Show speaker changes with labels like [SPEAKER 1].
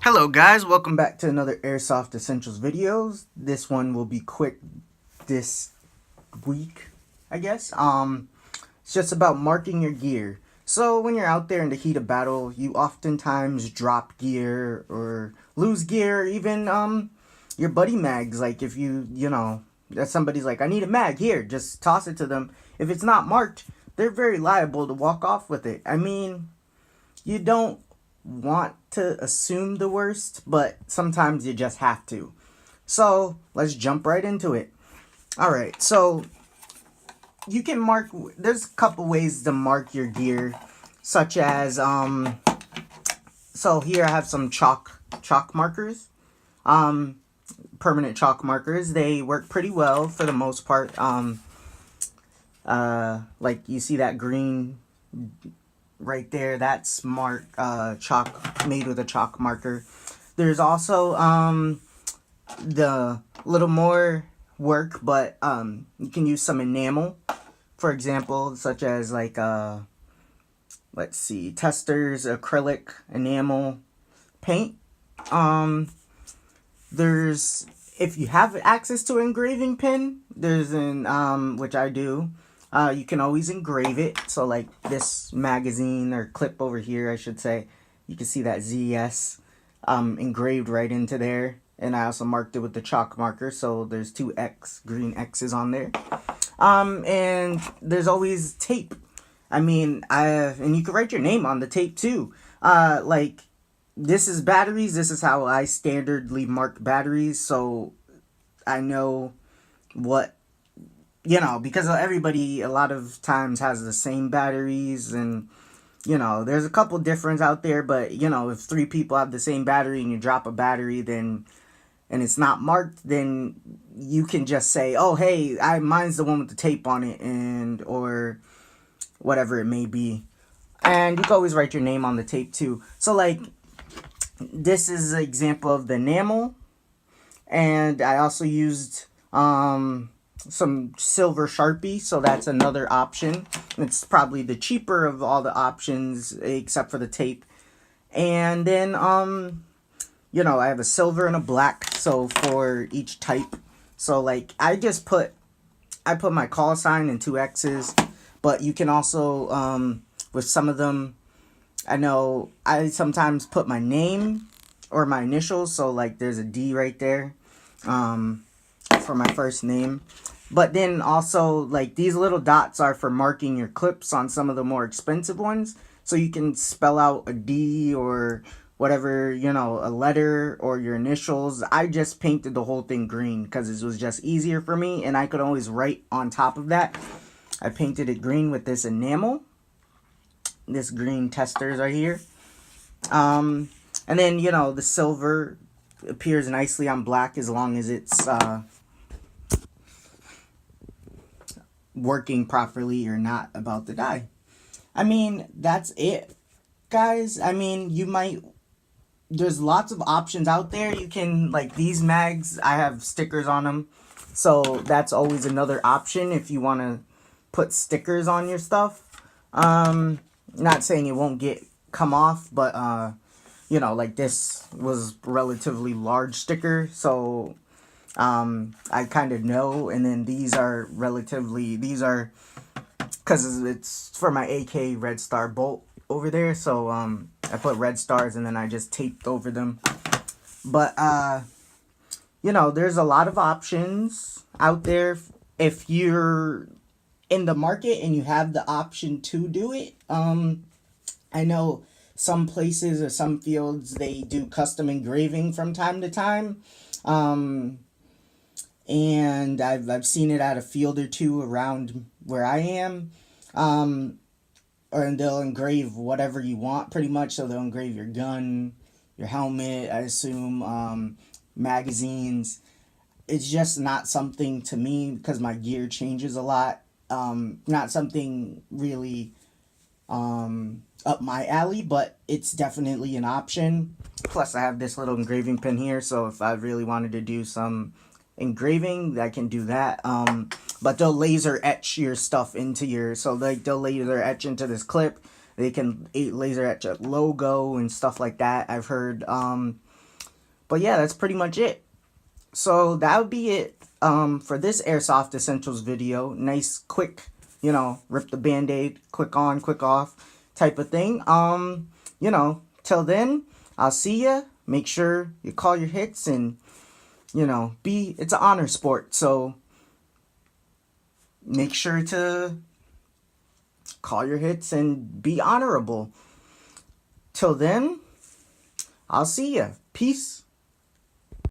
[SPEAKER 1] Hello guys, welcome back to another Airsoft Essentials videos. This one will be quick this week, I guess. It's just about marking your gear. So when you're out there in the heat of battle, you oftentimes drop gear or lose gear, or even your buddy mags. Like if if somebody's like, I need a mag here, just toss it to them. If it's not marked, they're very liable to walk off with it. I mean, you don't want to assume the worst, but sometimes you just have to. So let's jump right into it. Alright, so you can mark, there's a couple ways to mark your gear, such as, so here I have some chalk markers, permanent chalk markers. They work pretty well for the most part. Like you see that green right there, that's chalk, made with a chalk marker. There's also the little more work, but you can use some enamel, for example, such as like let's see, Testors acrylic enamel paint. There's, if you have access to an engraving pen, there's an which I do. You can always engrave it. So like this magazine or clip over here, I should say, you can see that ZS engraved right into there. And I also marked it with the chalk marker, so there's two green X's on there. And there's always tape. I mean, and you can write your name on the tape too. Like, this is batteries. This is how I standardly mark batteries, so I know what, because everybody a lot of times has the same batteries, and there's a couple difference out there, but if three people have the same battery and you drop a battery, then and it's not marked, then you can just say, oh hey, mine's the one with the tape on it, and or whatever it may be. And you can always write your name on the tape too. So like, this is an example of the enamel, and I also used some silver Sharpie, so that's another option. It's probably the cheaper of all the options except for the tape. And then I have a silver and a black, so for each type. So like I put my call sign and two X's, but you can also with some of them, I know I sometimes put my name or my initials, so like there's a D right there for my first name. But then also, like, these little dots are for marking your clips on some of the more expensive ones, so you can spell out a D or whatever, a letter or your initials. I just painted the whole thing green because it was just easier for me, and I could always write on top of that. I painted it green with this enamel, this green Testors right here. And then, the silver appears nicely on black as long as it's working properly or not about to die. I mean, that's it, guys. I mean, there's lots of options out there. You can, like these mags, I have stickers on them, so that's always another option if you want to put stickers on your stuff. Not saying it won't come off, but like this was relatively large sticker, so I kind of know. And then these are because it's for my AK Red Star bolt over there, so I put red stars and then I just taped over them. But there's a lot of options out there if you're in the market and you have the option to do it. I know some places or some fields, they do custom engraving from time to time. And I've seen it at a field or two around where I am. And they'll engrave whatever you want pretty much. So they'll engrave your gun, your helmet, I assume, magazines. It's just not something to me because my gear changes a lot. Not something really up my alley, but it's definitely an option. Plus I have this little engraving pen here, so if I really wanted to do some engraving, I can do that. But they'll laser etch your stuff into they'll laser etch into this clip. They can laser etch a logo and stuff like that, I've heard. But yeah, that's pretty much it. So that would be it for this Airsoft Essentials video. Nice, quick, rip the band-aid, quick on, quick off type of thing. Till then, I'll see ya. Make sure you call your hits and, it's an honor sport. So make sure to call your hits and be honorable. Till then, I'll see ya. Peace.